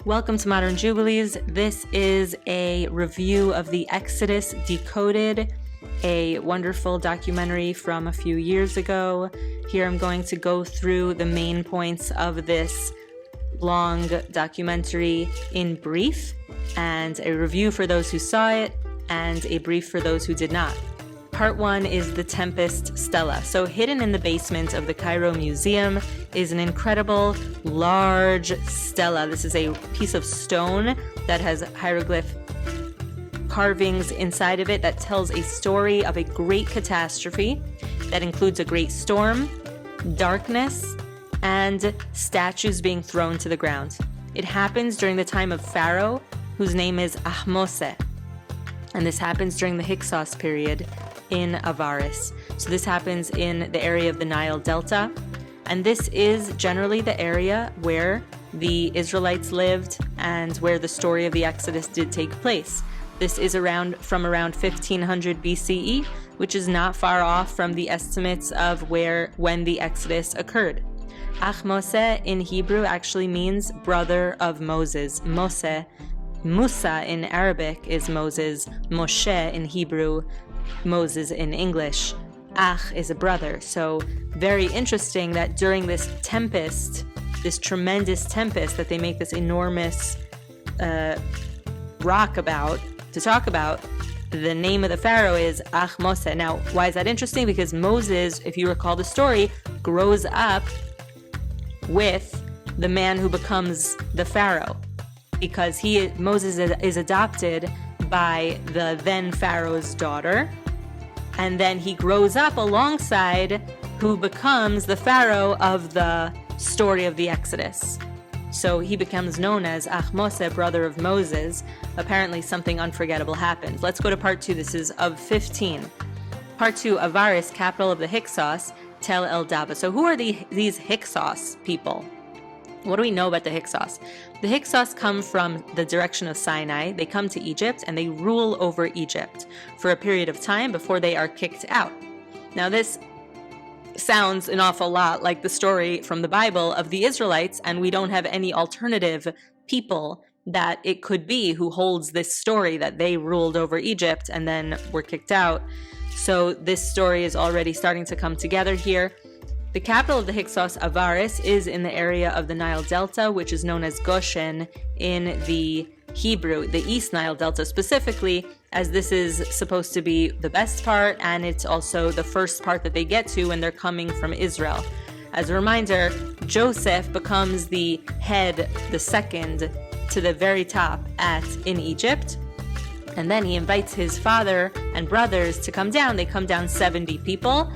Welcome to Modern Jubilees. This is a review of the Exodus Decoded, a wonderful documentary from a few years ago. Here I'm going to go through the main points of this long documentary in brief, and a review for those who saw it, and a brief for those who did not. Part 1 is the Tempest Stela. So hidden in the basement of the Cairo Museum is an incredible large stela. This is a piece of stone that has hieroglyph carvings inside of it that tells a story of a great catastrophe that includes a great storm, darkness, and statues being thrown to the ground. It happens during the time of Pharaoh, whose name is Ahmose. And this happens during the Hyksos period in Avaris. So this happens in the area of the Nile Delta. And this is generally the area where the Israelites lived and where the story of the Exodus did take place. This is from around 1500 BCE, which is not far off from the estimates of when the Exodus occurred. Ahmose in Hebrew actually means brother of Moses. Musa in Arabic is Moses. Moshe in Hebrew, Moses in English. Ach is a brother. So very interesting that during this tempest, this tremendous tempest that they make this enormous rock to talk about, the name of the pharaoh is Ahmose. Now, why is that interesting? Because Moses, if you recall the story, grows up with the man who becomes the pharaoh, because Moses is adopted by the then pharaoh's daughter, and then he grows up alongside who becomes the pharaoh of the story of the Exodus. So he becomes known as Ahmose, brother of Moses. Apparently something unforgettable happened. Let's go to part 2. This is of 15. Part 2, Avaris, capital of the Hyksos, Tel El Daba. So who are these Hyksos people? What do we know about the Hyksos? The Hyksos come from the direction of Sinai. They come to Egypt and they rule over Egypt for a period of time before they are kicked out. Now this sounds an awful lot like the story from the Bible of the Israelites, and we don't have any alternative people that it could be who holds this story that they ruled over Egypt and then were kicked out. So this story is already starting to come together here. The capital of the Hyksos, Avaris, is in the area of the Nile Delta, which is known as Goshen in the Hebrew, the East Nile Delta specifically, as this is supposed to be the best part, and it's also the first part that they get to when they're coming from Israel. As a reminder, Joseph becomes the head, the second to the very top in Egypt, and then he invites his father and brothers to come down. They come down 70 people,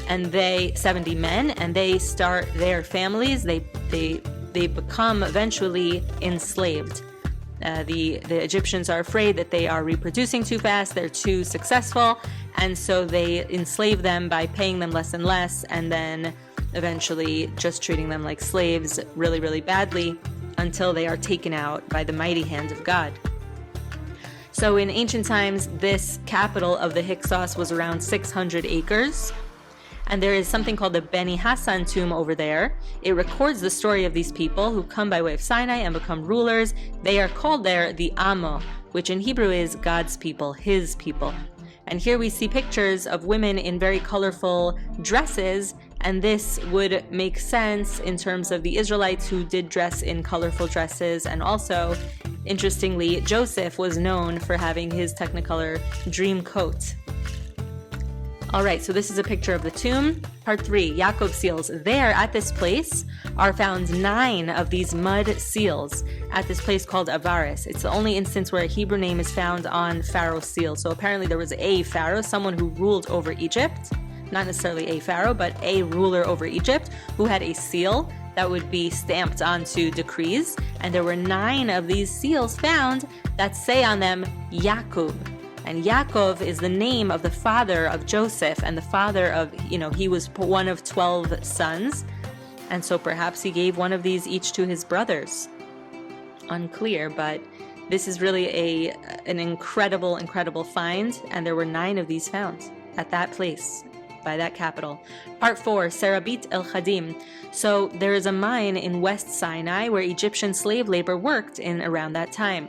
and 70 men, and they start their families. They become eventually enslaved. The Egyptians are afraid that they are reproducing too fast, they're too successful, and so they enslave them by paying them less and less, and then eventually just treating them like slaves really, really badly until they are taken out by the mighty hand of God. So in ancient times, this capital of the Hyksos was around 600 acres. And there is something called the Beni Hassan tomb over there. It records the story of these people who come by way of Sinai and become rulers. They are called there the Amo, which in Hebrew is God's people, his people. And here we see pictures of women in very colorful dresses, and this would make sense in terms of the Israelites who did dress in colorful dresses. And also, interestingly, Joseph was known for having his Technicolor dream coat. All right, so this is a picture of the tomb. Part 3, Yakob Seals. There, at this place, are found 9 of these mud seals at this place called Avaris. It's the only instance where a Hebrew name is found on Pharaoh's seal. So apparently there was a pharaoh, someone who ruled over Egypt. Not necessarily a pharaoh, but a ruler over Egypt who had a seal that would be stamped onto decrees. And there were 9 of these seals found that say on them, Yakob. And Yaakov is the name of the father of Joseph, and the father of, he was one of 12 sons. And so perhaps he gave one of these each to his brothers. Unclear, but this is really an incredible, incredible find. And there were 9 of these found at that place by that capital. Part 4, Sarit el-khadim. So there is a mine in West Sinai where Egyptian slave labor worked in around that time.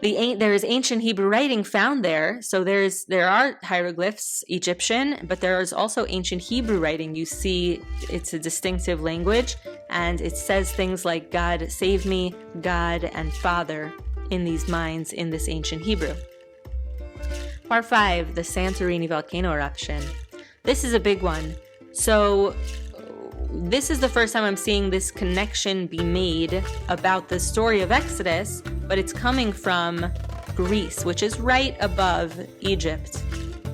There is ancient Hebrew writing found there, so there are hieroglyphs, Egyptian, but there is also ancient Hebrew writing. You see, it's a distinctive language, and it says things like God save me, God and Father in these mines in this ancient Hebrew. Part 5, the Santorini Volcano eruption. This is a big one. So this is the first time I'm seeing this connection be made about the story of Exodus, but it's coming from Greece, which is right above Egypt.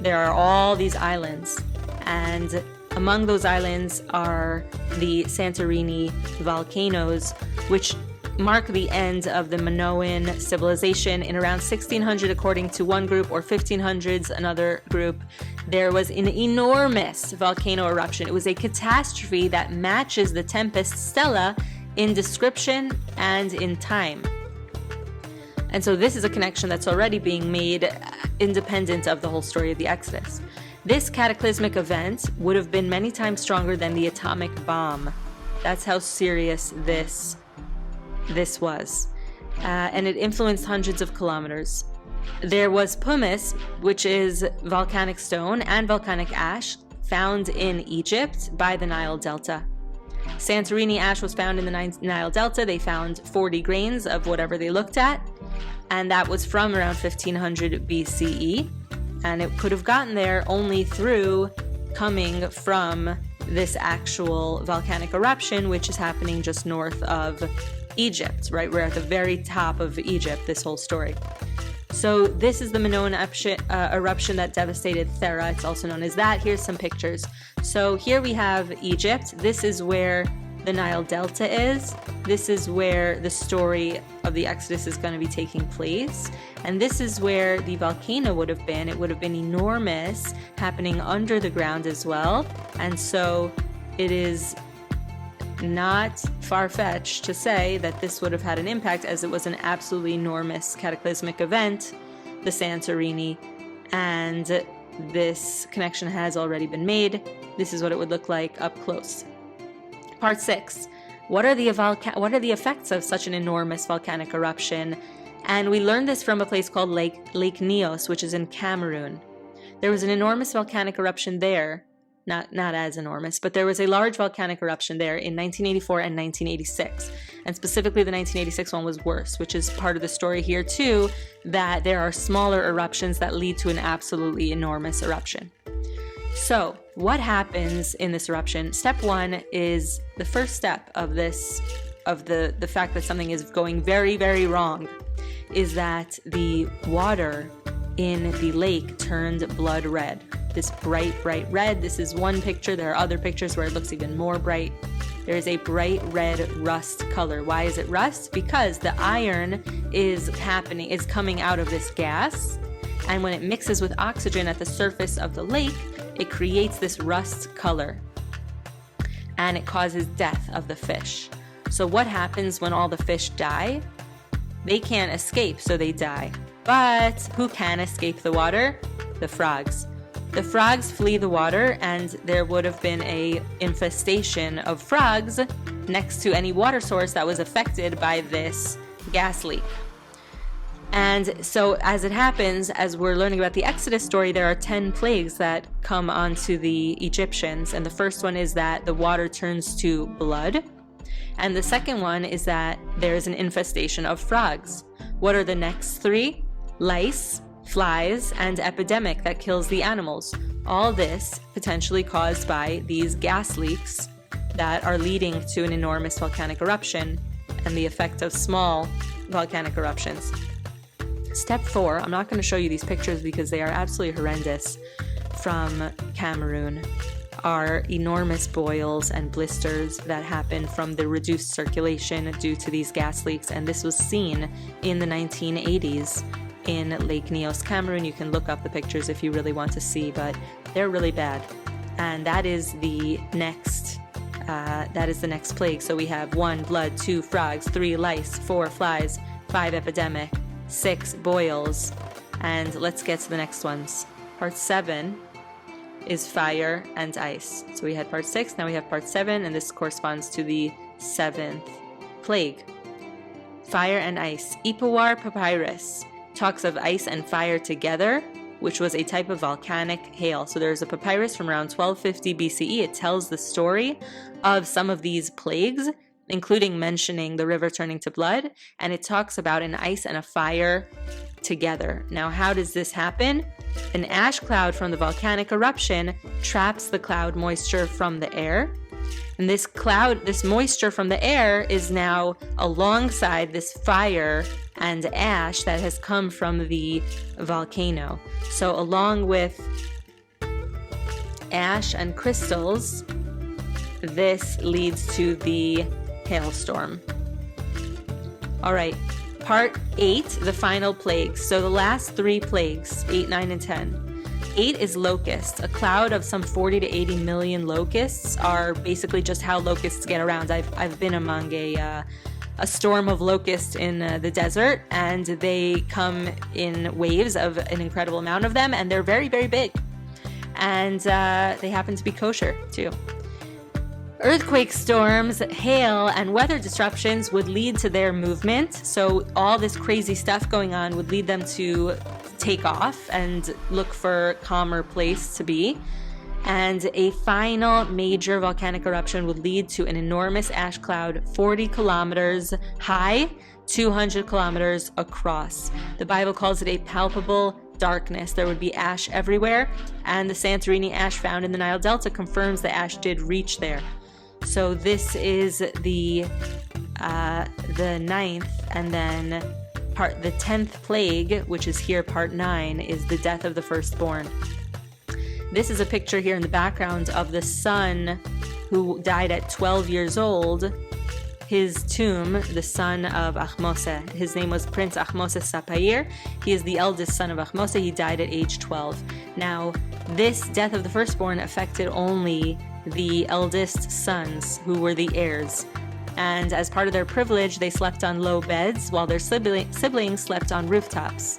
There are all these islands, and among those islands are the Santorini volcanoes, which mark the end of the Minoan civilization in around 1600 according to one group, or 1500s another group. There was an enormous volcano eruption. It was a catastrophe that matches the Tempest stela in description and in time. And so this is a connection that's already being made independent of the whole story of the Exodus. This cataclysmic event would have been many times stronger than the atomic bomb. That's how serious this was. And it influenced hundreds of kilometers. There was pumice, which is volcanic stone, and volcanic ash found in Egypt by the Nile Delta. Santorini ash was found in the Nile Delta. They found 40 grains of whatever they looked at, and that was from around 1500 BCE. And it could have gotten there only through coming from this actual volcanic eruption, which is happening just north of Egypt, right? We're at the very top of Egypt, this whole story. So this is the Minoan eruption that devastated Thera. It's also known as that. Here's some pictures. So here we have Egypt. This is where the Nile Delta is. This is where the story of the Exodus is going to be taking place. And this is where the volcano would have been. It would have been enormous, happening under the ground as well. And so it is not far-fetched to say that this would have had an impact, as it was an absolutely enormous cataclysmic event, the Santorini, and this connection has already been made. This is what it would look like up close. Part 6. What are the effects of such an enormous volcanic eruption? And we learned this from a place called Lake Nyos, which is in Cameroon. There was an enormous volcanic eruption there. Not as enormous, but there was a large volcanic eruption there in 1984 and 1986. And specifically the 1986 one was worse, which is part of the story here too, that there are smaller eruptions that lead to an absolutely enormous eruption. So what happens in this eruption? Step 1 is the first step of this, of the fact that something is going very, very wrong, is that the water in the lake turned blood red. This bright, bright red. This is one picture. There are other pictures where it looks even more bright. There is a bright red rust color. Why is it rust? Because the iron is coming out of this gas, and when it mixes with oxygen at the surface of the lake, it creates this rust color, and it causes death of the fish. So what happens when all the fish die? They can't escape, so they die. But who can escape the water? The frogs. The frogs flee the water, and there would have been an infestation of frogs next to any water source that was affected by this gas leak. And so as it happens, as we're learning about the Exodus story, there are 10 plagues that come onto the Egyptians. And the first one is that the water turns to blood. And the second one is that there is an infestation of frogs. What are the next 3? Lice, flies, and epidemic that kills the animals. All this potentially caused by these gas leaks that are leading to an enormous volcanic eruption and the effect of small volcanic eruptions. Step 4, I'm not going to show you these pictures because they are absolutely horrendous, from Cameroon, are enormous boils and blisters that happen from the reduced circulation due to these gas leaks. And this was seen in the 1980s in Lake Nyos, Cameroon. You can look up the pictures if you really want to see, but they're really bad. And that is the next plague. So we have 1, blood, 2, frogs, 3, lice, 4, flies, 5, epidemic, 6, boils. And let's get to the next ones. Part 7, is fire and ice. So we had part 6, now we have part 7, and this corresponds to the 7th plague. Fire and ice. Ipawar papyrus talks of ice and fire together, which was a type of volcanic hail. So there's a papyrus from around 1250 BCE. It tells the story of some of these plagues, including mentioning the river turning to blood, and it talks about an ice and a fire together. Now, how does this happen? An ash cloud from the volcanic eruption traps the cloud moisture from the air. And this moisture from the air is now alongside this fire and ash that has come from the volcano. So along with ash and crystals, this leads to the hailstorm. All right, part 8, the final plagues. So the last 3 plagues, 8, 9, and 10. 8 is locust. A cloud of some 40 to 80 million locusts are basically just how locusts get around. I've been among a storm of locusts in the desert, and they come in waves of an incredible amount of them, and they're very, very big. And they happen to be kosher too. Earthquake storms, hail, and weather disruptions would lead to their movement. So all this crazy stuff going on would lead them to take off and look for a calmer place to be. And a final major volcanic eruption would lead to an enormous ash cloud 40 kilometers high, 200 kilometers across. The Bible calls it a palpable darkness. There would be ash everywhere, and the Santorini ash found in the Nile Delta confirms the ash did reach there. So this is the 9th, and then the 10th plague, which is here part 9, is the death of the firstborn. This is a picture here in the background of the son who died at 12 years old. His tomb, the son of Ahmose. His name was Prince Ahmose Sapphire. He is the eldest son of Ahmose. He died at age 12. Now, this death of the firstborn affected only the eldest sons, who were the heirs. And as part of their privilege, they slept on low beds while their siblings slept on rooftops.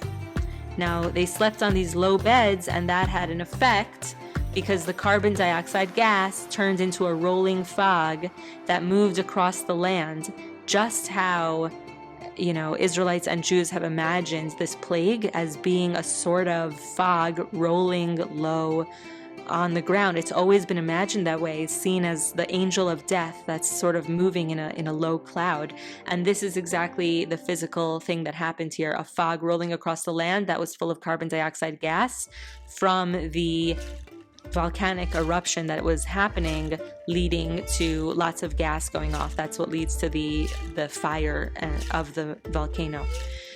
Now, they slept on these low beds, and that had an effect because the carbon dioxide gas turned into a rolling fog that moved across the land, just how, Israelites and Jews have imagined this plague as being a sort of fog rolling low on the ground. It's always been imagined that way, seen as the angel of death that's sort of moving in a low cloud. And this is exactly the physical thing that happened here, a fog rolling across the land that was full of carbon dioxide gas from the volcanic eruption that was happening, leading to lots of gas going off. That's what leads to the fire of the volcano.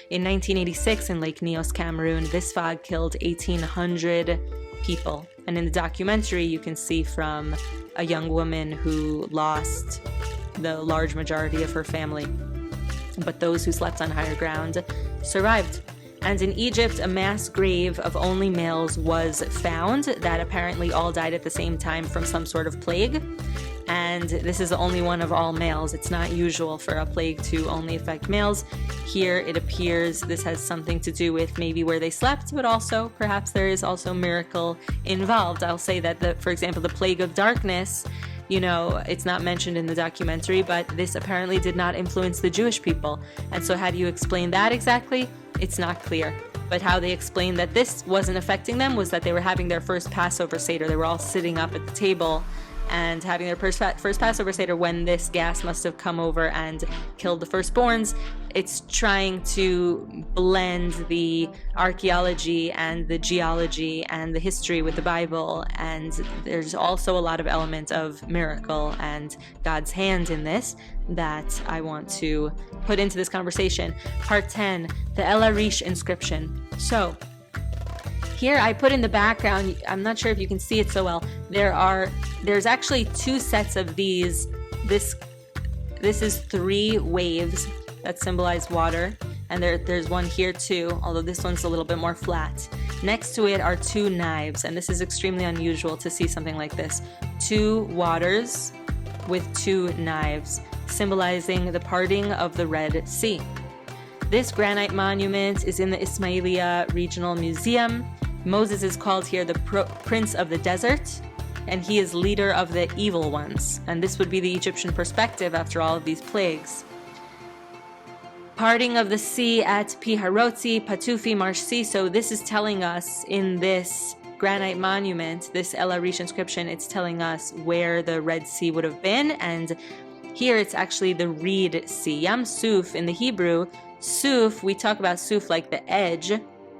In 1986 in Lake Nyos, Cameroon, this fog killed 1,800 people. And in the documentary, you can see from a young woman who lost the large majority of her family. But those who slept on higher ground survived. And in Egypt, a mass grave of only males was found that apparently all died at the same time from some sort of plague. And this is the only one of all males. It's not usual for a plague to only affect males. Here it appears this has something to do with maybe where they slept, but also perhaps there is also miracle involved. I'll say that, for example, the plague of darkness, it's not mentioned in the documentary, but this apparently did not influence the Jewish people. And so how do you explain that exactly? It's not clear. But how they explained that this wasn't affecting them was that they were having their first Passover Seder. They were all sitting up at the table and having their first Passover Seder when this gas must have come over and killed the firstborns. It's trying to blend the archaeology and the geology and the history with the Bible, and there's also a lot of element of miracle and God's hand in this that I want to put into this conversation. Part 10, the Lish Inscription. So here I put in the background, I'm not sure if you can see it so well, there's actually 2 sets of these. This is 3 waves that symbolize water, and there's one here too, although this one's a little bit more flat. Next to it are 2 knives, and this is extremely unusual to see something like this. 2 waters with 2 knives, symbolizing the parting of the Red Sea. This granite monument is in the Ismailia Regional Museum. Moses is called here the prince of the desert, and he is leader of the evil ones. And this would be the Egyptian perspective after all of these plagues. Parting of the sea at Piharotzi, Patufi, Marshi. So this is telling us in this granite monument, this Lish inscription, it's telling us where the Red Sea would have been. And here it's actually the Reed Sea. Yam Suf in the Hebrew. Suf, we talk about Suf like the edge,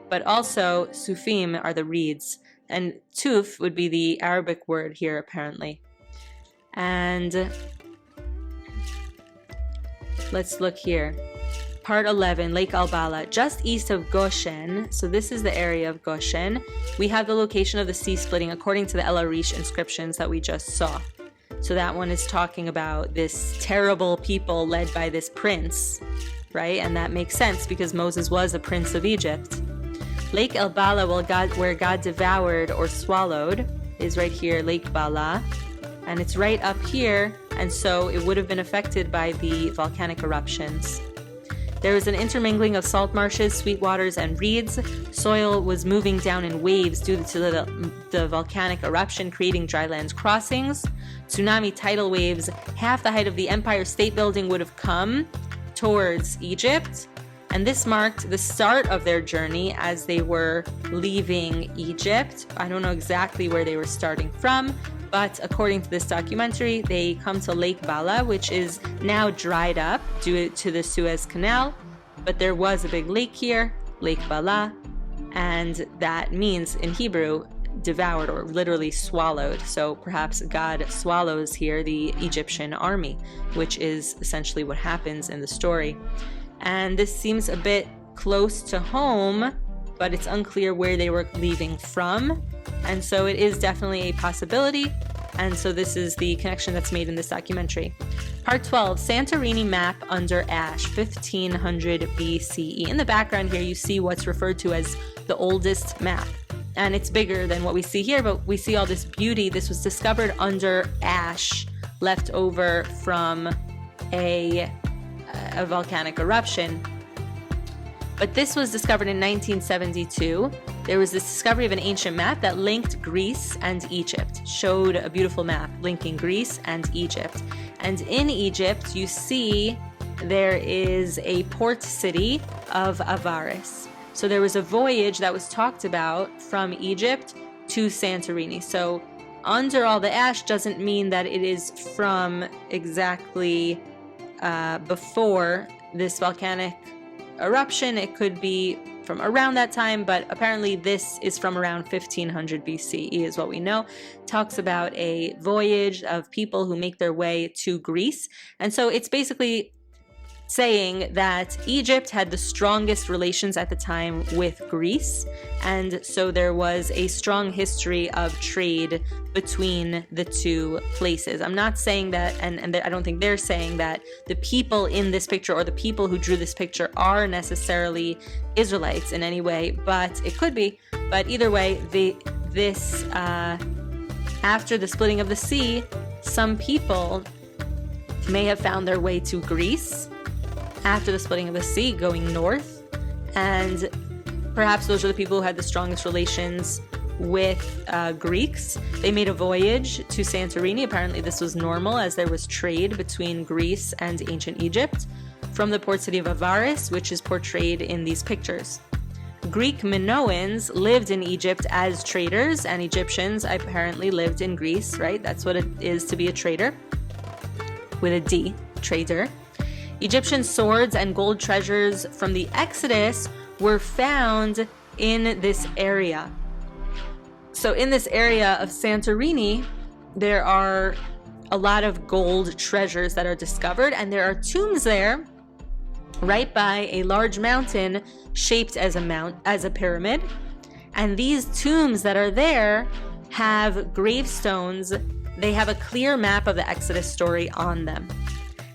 but also Sufim are the reeds. And Tuf would be the Arabic word here, apparently. And let's look here. Part 11, Lake Bala, just east of Goshen. So this is the area of Goshen. We have the location of the sea splitting according to the Lish inscriptions that we just saw. So that one is talking about this terrible people led by this prince, right? And that makes sense because Moses was a prince of Egypt. Lake Bala, where God devoured or swallowed, is right here, Lake Bala. And it's right up here, and so it would have been affected by the volcanic eruptions. There was an intermingling of salt marshes, sweet waters, and reeds. Soil was moving down in waves due to the volcanic eruption, creating dry land crossings. Tsunami tidal waves, half the height of the Empire State Building, would have come towards Egypt. And this marked the start of their journey as they were leaving Egypt. I don't know exactly where they were starting from, but according to this documentary, they come to Lake Bala, which is now dried up due to the Suez Canal. But there was a big lake here, Lake Bala, and that means in Hebrew, devoured or literally swallowed. So perhaps God swallows here the Egyptian army, which is essentially what happens in the story. And this seems a bit close to home, but it's unclear where they were leaving from. And so it is definitely a possibility. And so this is the connection that's made in this documentary. Part 12, Santorini map under ash, 1500 BCE. In the background here, you see what's referred to as the oldest map. And it's bigger than what we see here, but we see all this beauty. This was discovered under ash left over from a volcanic eruption. But this was discovered in 1972. There was this discovery of an ancient map that linked Greece and Egypt, showed a beautiful map linking Greece and Egypt. And in Egypt, you see there is a port city of Avaris. So there was a voyage that was talked about from Egypt to Santorini. So under all the ash doesn't mean that it is from exactly before this volcanic eruption. It could be from around that time, but apparently this is from around 1500 BCE is what we know. Talks about a voyage of people who make their way to Greece. And so it's basically saying that Egypt had the strongest relations at the time with Greece, and so there was a strong history of trade between the two places. I'm not saying that, and I don't think they're saying that the people in this picture or the people who drew this picture are necessarily Israelites in any way, but it could be. But either way, after the splitting of the sea, some people may have found their way to Greece after the splitting of the sea, going north, and perhaps those are the people who had the strongest relations with Greeks. They made a voyage to Santorini. Apparently this was normal as there was trade between Greece and ancient Egypt from the port city of Avaris, which is portrayed in these pictures. Greek Minoans lived in Egypt as traders, and Egyptians apparently lived in Greece, right? That's what it is to be a trader, with a D, trader. Egyptian swords and gold treasures from the Exodus were found in this area. So in this area of Santorini, there are a lot of gold treasures that are discovered, and there are tombs there right by a large mountain shaped as a pyramid. And these tombs that are there have gravestones. They have a clear map of the Exodus story on them.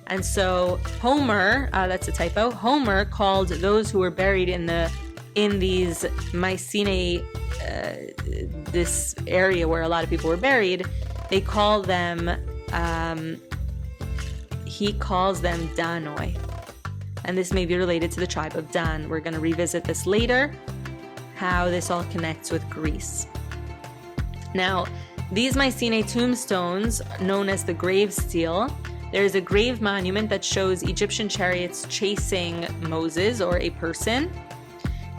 And so Homer, that's a typo, Homer called those who were buried in these Mycenae, this area where a lot of people were buried, he calls them Danoi. And this may be related to the tribe of Dan. We're going to revisit this later, how this all connects with Greece. Now, these Mycenae tombstones, known as the grave stele, there is a grave monument that shows Egyptian chariots chasing Moses or a person,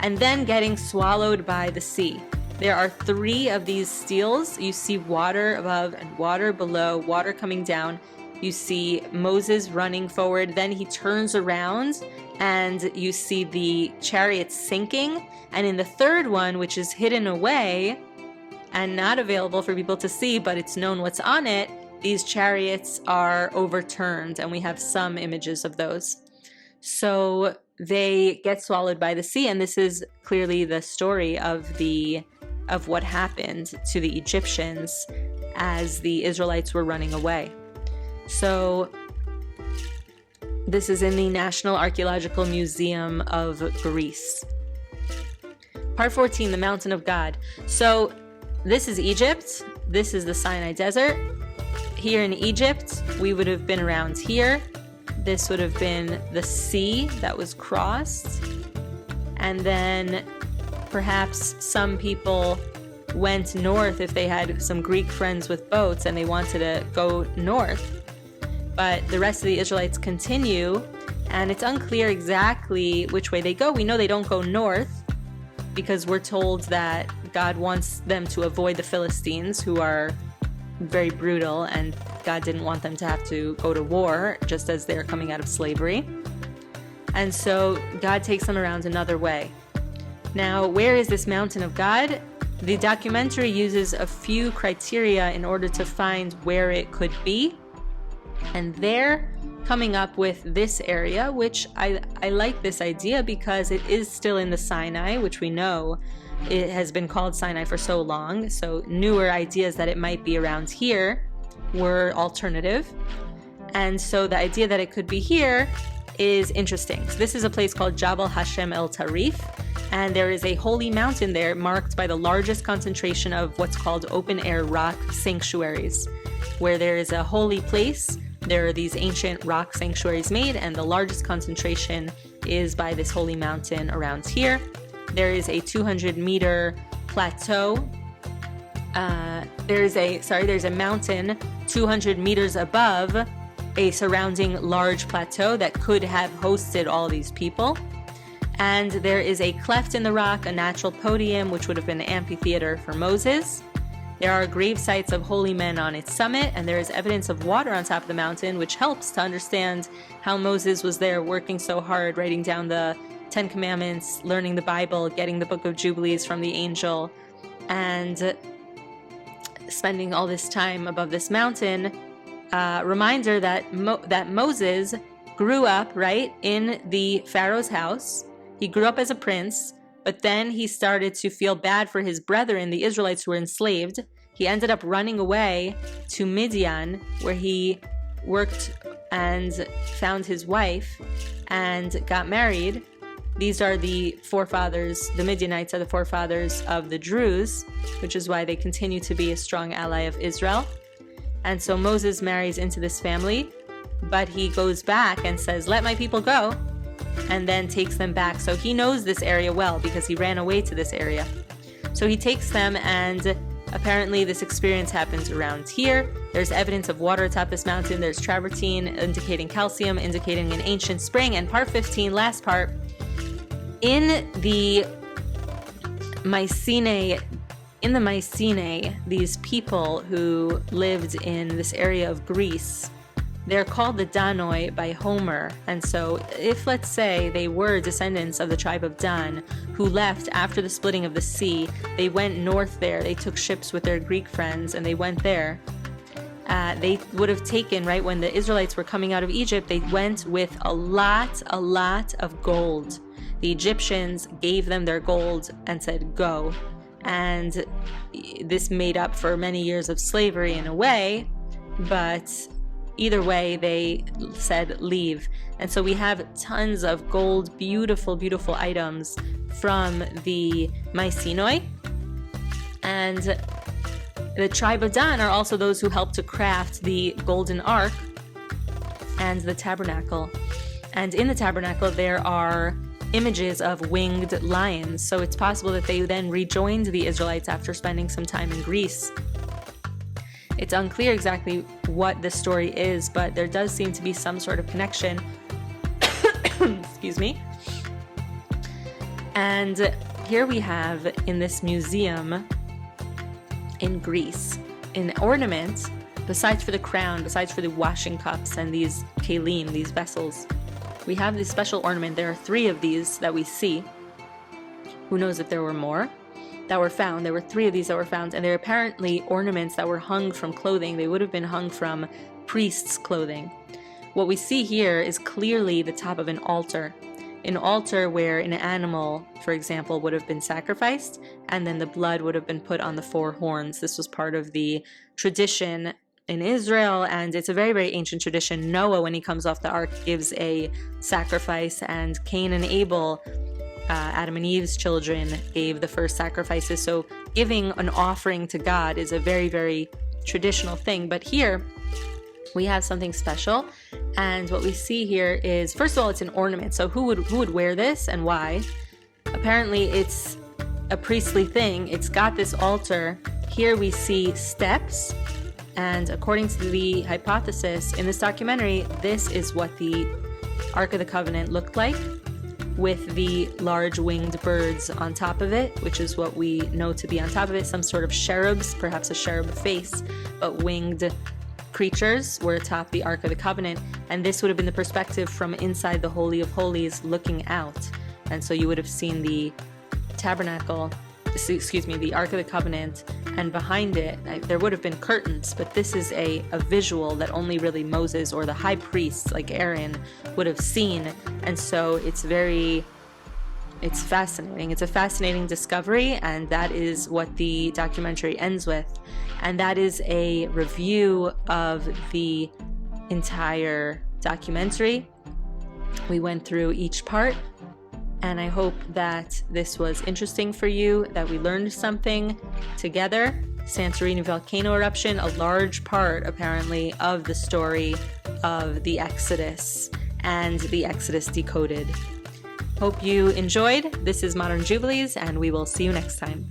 and then getting swallowed by the sea. There are 3 of these steles. You see water above and water below, water coming down. You see Moses running forward, then he turns around and you see the chariots sinking. And in the 3rd one, which is hidden away and not available for people to see, but it's known what's on it, these chariots are overturned, and we have some images of those. So they get swallowed by the sea, and this is clearly the story of what happened to the Egyptians as the Israelites were running away. So this is in the National Archaeological Museum of Greece. Part 14, the Mountain of God. So this is Egypt. This is the Sinai Desert. Here in Egypt, we would have been around here. This would have been the sea that was crossed. And then perhaps some people went north if they had some Greek friends with boats and they wanted to go north. But the rest of the Israelites continue, and it's unclear exactly which way they go. We know they don't go north because we're told that God wants them to avoid the Philistines, who are very brutal, and God didn't want them to have to go to war just as they're coming out of slavery. And so God takes them around another way. Now, where is this mountain of God? The documentary uses a few criteria in order to find where it could be. And they're coming up with this area, which I like this idea because it is still in the Sinai, which we know it has been called Sinai for so long. So newer ideas that it might be around here were alternative. And so the idea that it could be here is interesting. So this is a place called Jabal Hashem El Tarif, and there is a holy mountain there marked by the largest concentration of what's called open-air rock sanctuaries, where there is a holy place. There are these ancient rock sanctuaries made, and the largest concentration is by this holy mountain around here. There is a 200-meter plateau. There's a mountain 200 meters above a surrounding large plateau that could have hosted all these people. And there is a cleft in the rock, a natural podium, which would have been an amphitheater for Moses. There are grave sites of holy men on its summit, and there is evidence of water on top of the mountain, which helps to understand how Moses was there working so hard, writing down the 10 Commandments, learning the Bible, getting the Book of Jubilees from the angel, and spending all this time above this mountain. Reminder that that Moses grew up, right, in the Pharaoh's house. He grew up as a prince, but then he started to feel bad for his brethren, the Israelites who were enslaved. He ended up running away to Midian, where he worked and found his wife and got married. These are the forefathers, the Midianites are the forefathers of the Druze, which is why they continue to be a strong ally of Israel. And so Moses marries into this family, but he goes back and says, "Let my people go," and then takes them back. So he knows this area well because he ran away to this area. So he takes them, and apparently this experience happens around here. There's evidence of water atop this mountain. There's travertine indicating calcium, indicating an ancient spring. And part 15, last part, in the Mycenae, these people who lived in this area of Greece, they're called the Danoi by Homer. And so if, let's say, they were descendants of the tribe of Dan who left after the splitting of the sea, they went north there, they took ships with their Greek friends and they went there. They would have taken, right, when the Israelites were coming out of Egypt, they went with a lot of gold. The Egyptians gave them their gold and said, "Go." And this made up for many years of slavery in a way, but either way, they said, "Leave." And so we have tons of gold, beautiful, beautiful items from the Mycenoi. And the tribe of Dan are also those who helped to craft the golden ark and the tabernacle. And in the tabernacle, there are images of winged lions. So it's possible that they then rejoined the Israelites after spending some time in Greece. It's unclear exactly what the story is, but there does seem to be some sort of connection. Excuse me. And here we have in this museum in Greece an ornament, besides for the crown, besides for the washing cups and these kelim, these vessels. We have this special ornament. There are 3 of these that we see. Who knows if there were more that were found. There were 3 of these that were found, and they're apparently ornaments that were hung from clothing. They would have been hung from priests' clothing. What we see here is clearly the top of an altar where an animal, for example, would have been sacrificed, and then the blood would have been put on the 4 horns. This was part of the tradition in Israel, and it's a very, very ancient tradition. Noah, when he comes off the ark, gives a sacrifice, and Cain and Abel, Adam and Eve's children, gave the first sacrifices. So giving an offering to God is a very, very traditional thing. But here we have something special, and what we see here is, first of all, it's an ornament. So who would wear this and why? Apparently it's a priestly thing. It's got this altar. Here we see steps, and according to the hypothesis in this documentary, this is what the Ark of the Covenant looked like, with the large winged birds on top of it, which is what we know to be on top of it, some sort of cherubs, perhaps a cherub face, but winged creatures were atop the Ark of the Covenant, and this would have been the perspective from inside the Holy of Holies looking out. And so you would have seen the the Ark of the Covenant, and behind it there would have been curtains, but this is a visual that only really Moses or the high priest like Aaron would have seen. And so it's fascinating. It's a fascinating discovery, and that is what the documentary ends with. And that is a review of the entire documentary. We went through each part, and I hope that this was interesting for you, that we learned something together. Santorini volcano eruption, a large part apparently of the story of the Exodus and the Exodus Decoded. Hope you enjoyed. This is Modern Jubilees, and we will see you next time.